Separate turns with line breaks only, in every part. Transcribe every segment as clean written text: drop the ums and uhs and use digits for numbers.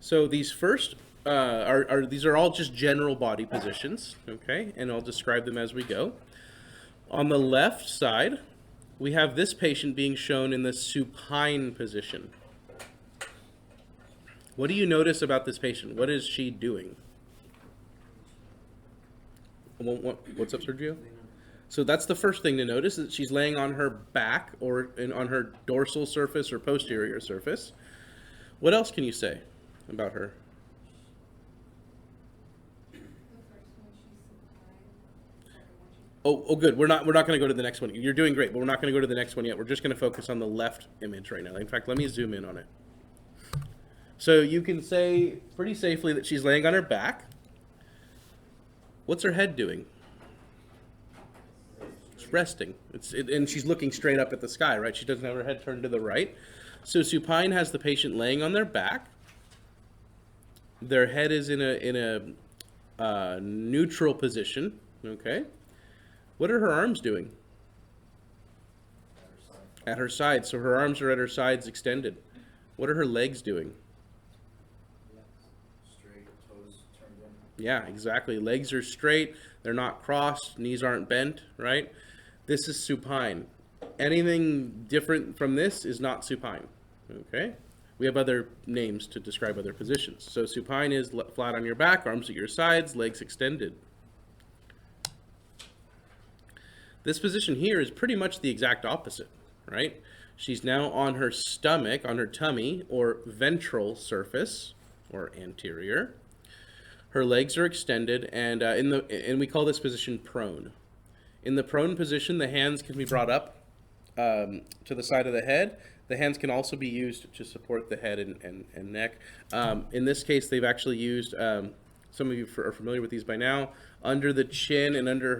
So these first these are all just general body positions, okay? And I'll describe them as we go. On the left side, we have this patient being shown in the supine position. What do you notice about this patient? What is she doing? What's up, Sergio? So that's the first thing to notice, that she's laying on her back or on her dorsal surface or posterior surface. What else can you say about her? Oh, good. We're not going to go to the next one. You're doing great, but we're not going to go to the next one yet. We're just going to focus on the left image right now. In fact, let me zoom in on it. So you can say pretty safely that she's laying on her back. What's her head doing? It's resting. And she's looking straight up at the sky, right? She doesn't have her head turned to the right. So supine has the patient laying on their back. Their head is in a neutral position. Okay. What are her arms doing? At her sides. So her arms are at her sides extended. What are her legs doing?
Straight, toes turned in.
Yeah, exactly. Legs are straight. They're not crossed. Knees aren't bent, right? This is supine. Anything different from this is not supine. Okay? We have other names to describe other positions. So supine is flat on your back, arms at your sides, legs extended. This position here is pretty much the exact opposite, right? She's now on her stomach, on her tummy, or ventral surface, or anterior. Her legs are extended, and we call this position prone. In the prone position, the hands can be brought up to the side of the head. The hands can also be used to support the head and neck. In this case, they've actually used, some of you are familiar with these by now, under the chin and under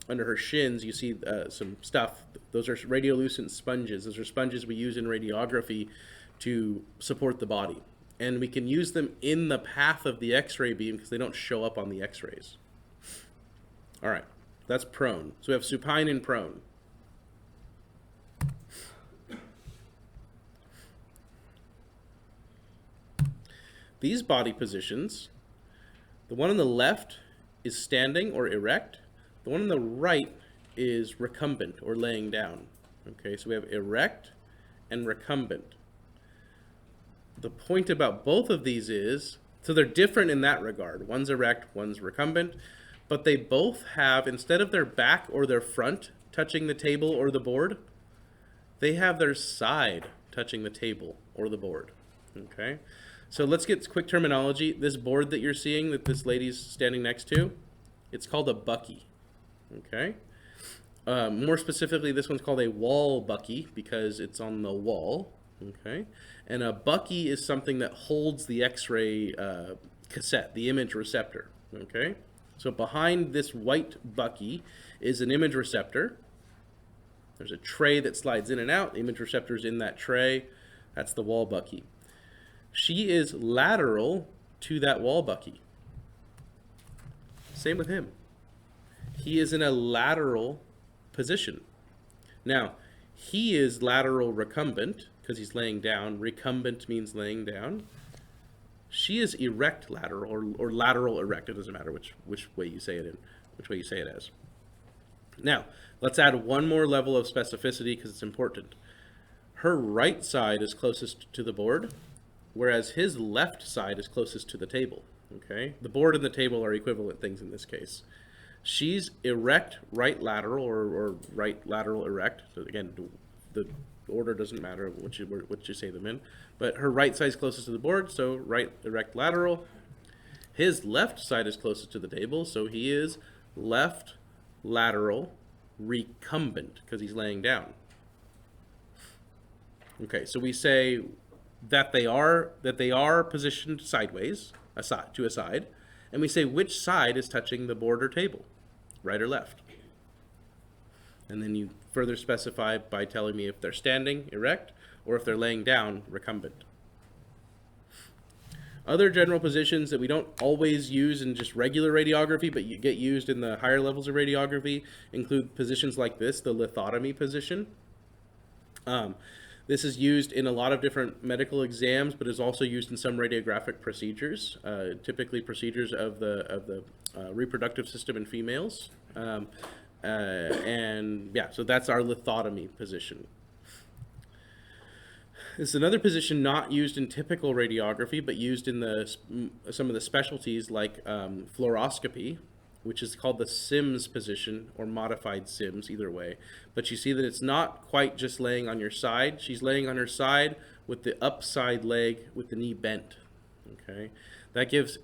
her shins, you see some stuff. Those are radiolucent sponges. Those are sponges we use in radiography to support the body. And we can use them in the path of the X-ray beam because they don't show up on the X-rays. All right, that's prone. So we have supine and prone. These body positions, the one on the left is standing or erect. The one on the right is recumbent or laying down. Okay, so we have erect and recumbent. The point about both of these is, so they're different in that regard. One's erect, one's recumbent, but they both have, instead of their back or their front touching the table or the board, they have their side touching the table or the board. Okay? So let's get quick terminology. This board that you're seeing that this lady's standing next to, it's called a bucky. Okay? More specifically, this one's called a wall bucky because it's on the wall. Okay? And a bucky is something that holds the X-ray cassette, the image receptor. Okay? So behind this white bucky is an image receptor. There's a tray that slides in and out. The image receptor's in that tray. That's the wall bucky. She is lateral to that wall bucky. Same with him. He is in a lateral position. Now, he is lateral recumbent because he's laying down. Recumbent means laying down. She is erect lateral or lateral erect. It doesn't matter which way you say it in, which way you say it as. Now, let's add one more level of specificity because it's important. Her right side is closest to the board, whereas his left side is closest to the table. Okay? The board and the table are equivalent things in this case. She's erect right lateral or right lateral erect. So again, the order doesn't matter what you say them in. But her right side is closest to the board, so right erect lateral. His left side is closest to the table, so he is left lateral recumbent because he's laying down. Okay, so we say that they are positioned sideways, to a side, and we say which side is touching the board or table, right or left. And then you further specify by telling me if they're standing, erect, or if they're laying down, recumbent. Other general positions that we don't always use in just regular radiography, but you get used in the higher levels of radiography, include positions like this, the lithotomy position. This is used in a lot of different medical exams, but is also used in some radiographic procedures, typically procedures of the reproductive system in females. And yeah, so that's our lithotomy position. This is another position not used in typical radiography, but used in some of the specialties like fluoroscopy, which is called the Sims position or modified Sims, either way. But you see that it's not quite just laying on your side. She's laying on her side with the upside leg with the knee bent. Okay, that gives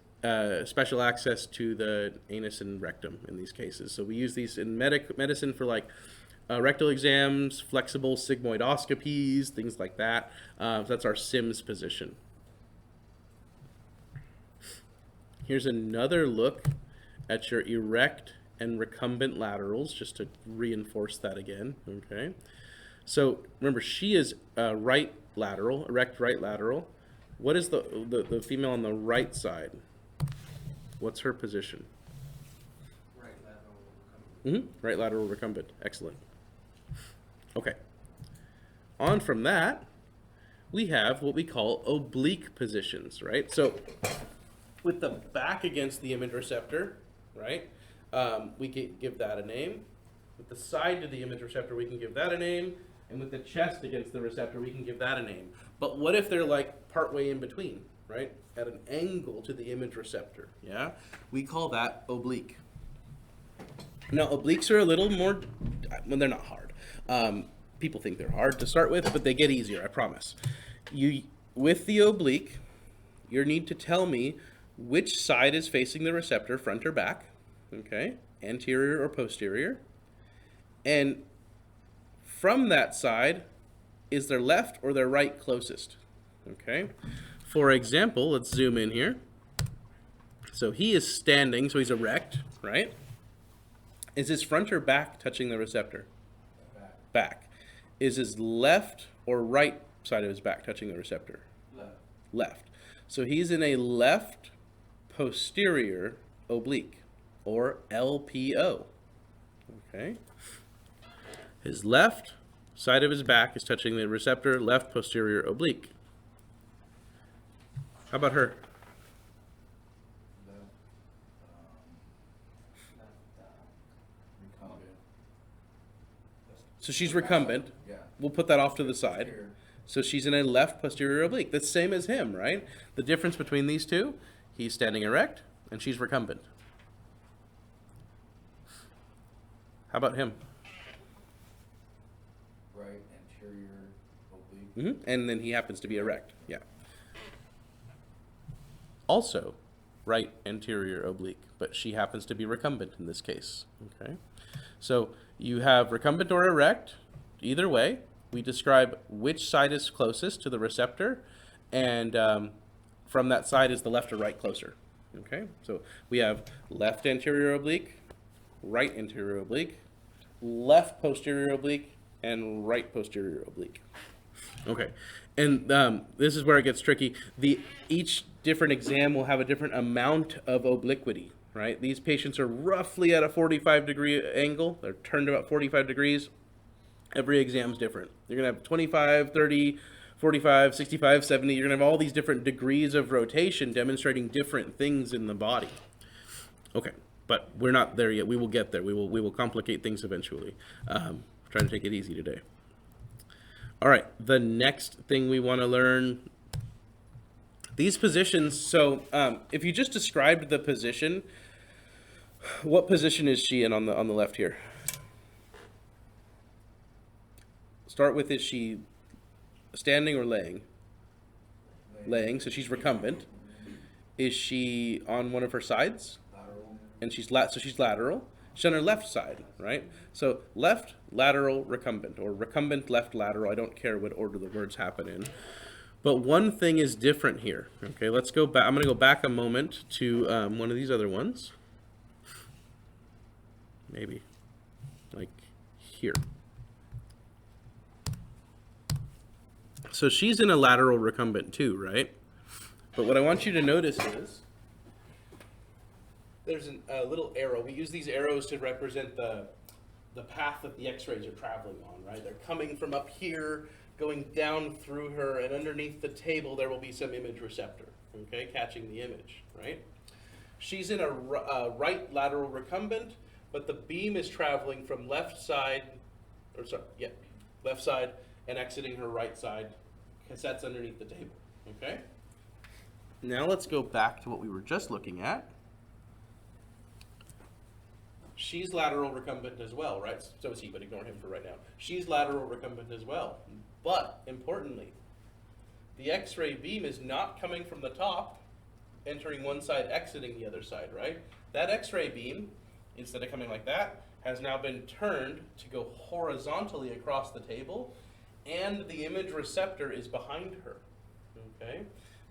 special access to the anus and rectum in these cases. So we use these in medicine for like rectal exams, flexible sigmoidoscopies, things like that. So that's our Sims position. Here's another look at your erect and recumbent laterals, just to reinforce that again, okay? So remember, she is right lateral, erect right lateral. What is the female on the right side? What's her position?
Right lateral recumbent.
Right lateral recumbent, excellent. Okay, on from that, we have what we call oblique positions, right? So with the back against the image receptor, right, we can give that a name. With the side to the image receptor, we can give that a name. And with the chest against the receptor, we can give that a name. But what if they're like partway in between, right? At an angle to the image receptor, yeah? We call that oblique. Now, obliques are a little more, well, they're not hard. People think they're hard to start with, but they get easier, I promise. With the oblique, you need to tell me which side is facing the receptor, front or back, okay? Anterior or posterior. And from that side, is their left or their right closest, okay? For example, let's zoom in here. So he is standing, so he's erect, right? Is his front or back touching the receptor? Back. Is his left or right side of his back touching the receptor? Left. So he's in a left posterior oblique, or LPO. Okay. His left side of his back is touching the receptor, left posterior oblique. How about her?
Recumbent.
So she's recumbent.
Yeah.
We'll put that off to the side. So she's in a left posterior oblique. The same as him, right? The difference between these two, he's standing erect and she's recumbent. How about him?
Right anterior oblique.
And then he happens to be erect. Yeah. Also, right anterior oblique, but she happens to be recumbent in this case. Okay. So you have recumbent or erect. Either way, we describe which side is closest to the receptor, and from that side is the left or right closer. Okay. So we have left anterior oblique, right anterior oblique, left posterior oblique, and right posterior oblique. Okay, and this is where it gets tricky. Each different exam will have a different amount of obliquity, right? These patients are roughly at a 45-degree angle. They're turned about 45 degrees. Every exam is different. You're going to have 25, 30, 45, 65, 70. You're going to have all these different degrees of rotation demonstrating different things in the body. Okay, but we're not there yet. We will get there. We will complicate things eventually. Trying to take it easy today. All right, the next thing we want to learn, these positions. So if you just described the position, what position is she in on the left here? Start with, is she standing or laying? Laying, so she's recumbent. Is she on one of her sides?
Lateral.
And so she's lateral. She's on her left side, right? So left, lateral, recumbent, or recumbent, left, lateral. I don't care what order the words happen in. But one thing is different here. Okay, let's go back. I'm going to go back a moment to one of these other ones. Maybe like here. So she's in a lateral recumbent too, right? But what I want you to notice is there's a little arrow. We use these arrows to represent the path that the x-rays are traveling on, right? They're coming from up here, going down through her, and underneath the table there will be some image receptor, okay, catching the image, right? She's in a right lateral recumbent, but the beam is traveling from left side and exiting her right side. Cassette's underneath the table, okay? Now let's go back to what we were just looking at. She's lateral recumbent as well, right? So is he, but ignore him for right now. She's lateral recumbent as well. But, importantly, the X-ray beam is not coming from the top, entering one side, exiting the other side, right? That X-ray beam, instead of coming like that, has now been turned to go horizontally across the table, and the image receptor is behind her, okay?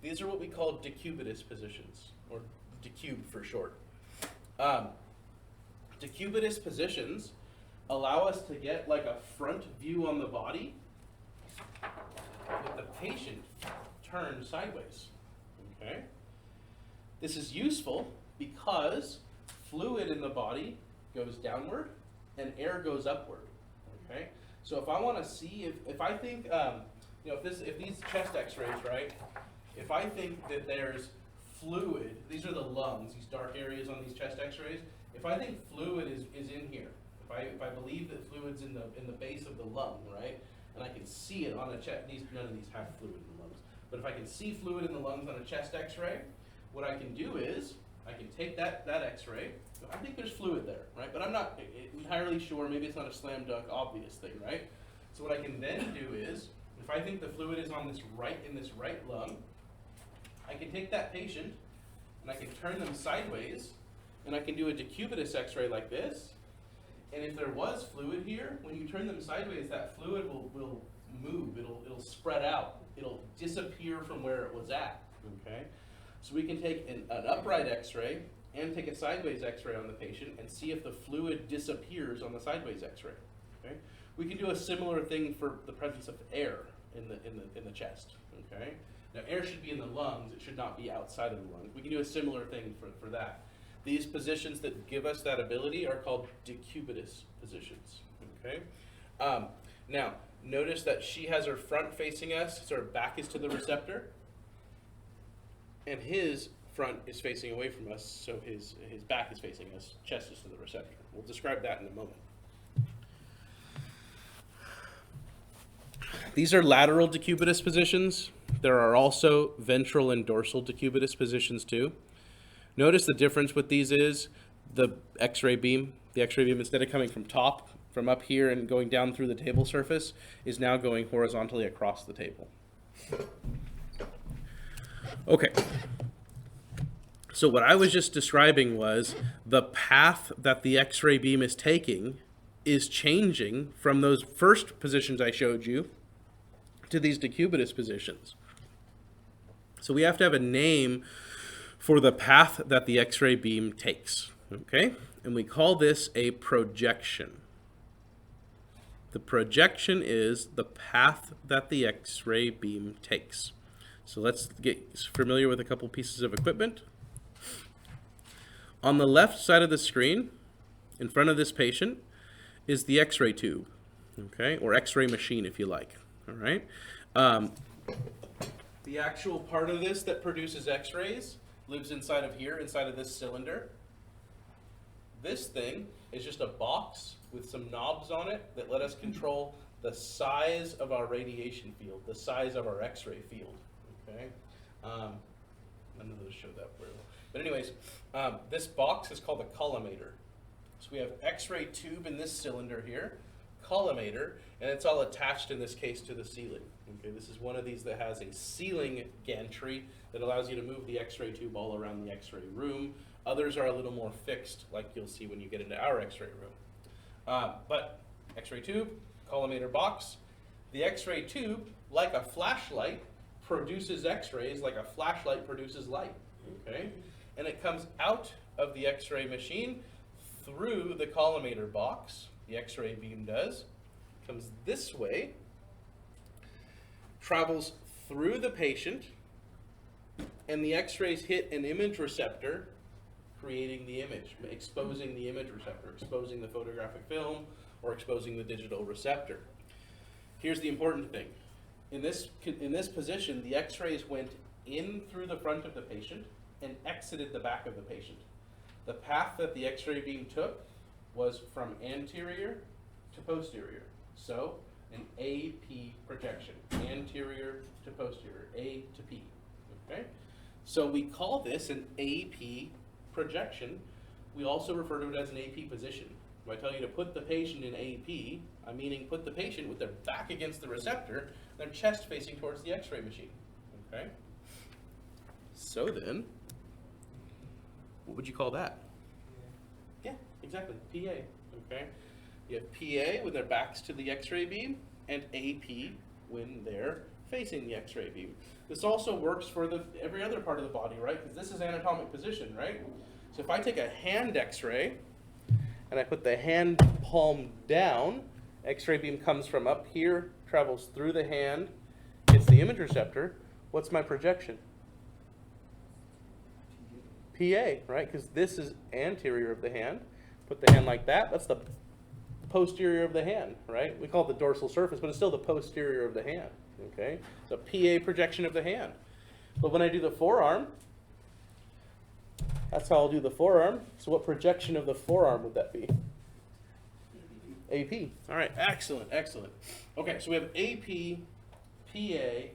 These are what we call decubitus positions, or decube for short. Decubitus positions allow us to get like a front view on the body with the patient turned sideways, okay? This is useful because fluid in the body goes downward and air goes upward, okay? So if I want to see, if I think, if these chest x-rays, right? If I think that there's fluid, these are the lungs, these dark areas on these chest x-rays. If I think fluid is in here, if I believe that fluid's in the base of the lung, right? And I can see it on a chest, none of these have fluid in the lungs, but if I can see fluid in the lungs on a chest x-ray, what I can do is, I can take that x-ray, I think there's fluid there, right? But I'm not entirely sure, maybe it's not a slam dunk obvious thing, right? So what I can then do is, if I think the fluid is on this right lung, I can take that patient and I can turn them sideways and I can do a decubitus x-ray like this. And if there was fluid here, when you turn them sideways, that fluid will move, it'll spread out, it'll disappear from where it was at, okay? So we can take an upright x-ray and take a sideways x-ray on the patient and see if the fluid disappears on the sideways x-ray, okay? We can do a similar thing for the presence of air in the chest, okay? Now air should be in the lungs, it should not be outside of the lungs. We can do a similar thing for that. These positions that give us that ability are called decubitus positions, okay? Now, notice that she has her front facing us, so her back is to the receptor, and his front is facing away from us, so his back is facing us, chest is to the receptor. We'll describe that in a moment. These are lateral decubitus positions. There are also ventral and dorsal decubitus positions too. Notice the difference with these is the X-ray beam. The X-ray beam, instead of coming from up here and going down through the table surface, is now going horizontally across the table. Okay. So what I was just describing was the path that the X-ray beam is taking is changing from those first positions I showed you to these decubitus positions. So we have to have a name for the path that the X-ray beam takes, okay? And we call this a projection. The projection is the path that the X-ray beam takes. So let's get familiar with a couple pieces of equipment. On the left side of the screen, in front of this patient, is the X-ray tube, okay? Or X-ray machine if you like, all right? The actual part of this that produces X-rays lives inside of here, inside of this cylinder. This thing is just a box with some knobs on it that let us control the size of our radiation field, the size of our X-ray field, okay? None of those show that very well. But anyways, this box is called a collimator. So we have X-ray tube in this cylinder here, collimator, and it's all attached in this case to the ceiling. Okay, this is one of these that has a ceiling gantry that allows you to move the X-ray tube all around the X-ray room. Others are a little more fixed, like you'll see when you get into our X-ray room. But X-ray tube, collimator box. The X-ray tube, like a flashlight, produces X-rays like a flashlight produces light. Okay, and it comes out of the X-ray machine through the collimator box. The X-ray beam does. Comes this way, travels through the patient, and the X-rays hit an image receptor, creating the image, exposing the image receptor, exposing the photographic film, or exposing the digital receptor. Here's the important thing. in this position, the X-rays went in through the front of the patient and exited the back of the patient. The path that the X-ray beam took was from anterior to posterior. So an AP projection, anterior to posterior, A to P. Okay? So we call this an AP projection. We also refer to it as an AP position. If I tell you to put the patient in AP, I'm meaning put the patient with their back against the receptor, their chest facing towards the X-ray machine. Okay? So then, what would you call that? Yeah, exactly, PA. Okay? You have PA when their backs to the X-ray beam, and AP when they're facing the X-ray beam. This also works for every other part of the body, right? Because this is anatomic position, right? So if I take a hand X-ray, and I put the hand palm down, X-ray beam comes from up here, travels through the hand, hits the image receptor. What's my projection? PA, right? Because this is anterior of the hand. Put the hand like that, that's the posterior of the hand, right? We call it the dorsal surface, but it's still the posterior of the hand, okay? So PA projection of the hand. But when I do the forearm, that's how I'll do the forearm. So what projection of the forearm would that be? AP. All right, excellent, excellent. Okay, so we have AP, PA,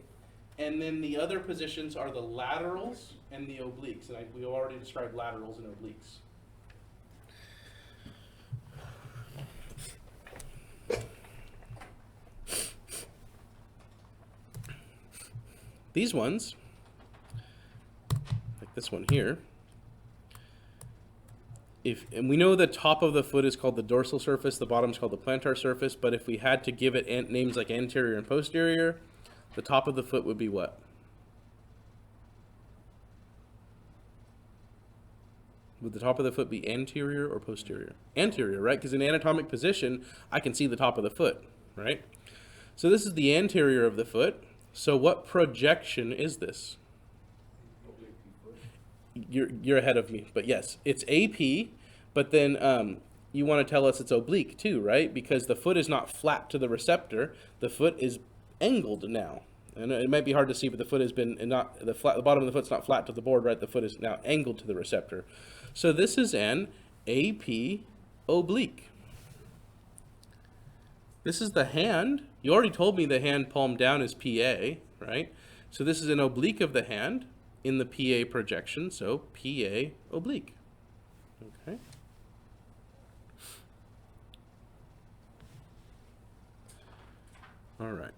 and then the other positions are the laterals and the obliques. And we already described laterals and obliques. These ones, like this one here, and we know the top of the foot is called the dorsal surface, the bottom is called the plantar surface, but if we had to give it names like anterior and posterior, the top of the foot would be what? Would the top of the foot be anterior or posterior? Anterior, right? Because in anatomic position, I can see the top of the foot, right? So this is the anterior of the foot. So what projection is this? You're ahead of me, but yes, it's AP, but then you want to tell us it's oblique too, right? Because the foot is not flat to the receptor, the foot is angled now. And it might be hard to see, but the foot has been not the bottom of the foot's not flat to the board, right? The foot is now angled to the receptor. So this is an AP oblique. This is the hand. You already told me the hand palm down is PA, right? So this is an oblique of the hand in the PA projection, so PA oblique. Okay. All right.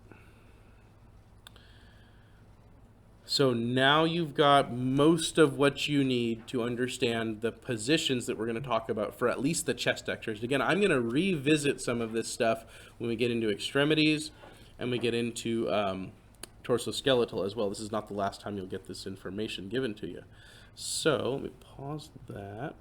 So now you've got most of what you need to understand the positions that we're going to talk about for at least the chest x-rays. Again, I'm going to revisit some of this stuff when we get into extremities and we get into torsoskeletal as well. This is not the last time you'll get this information given to you. So let me pause that.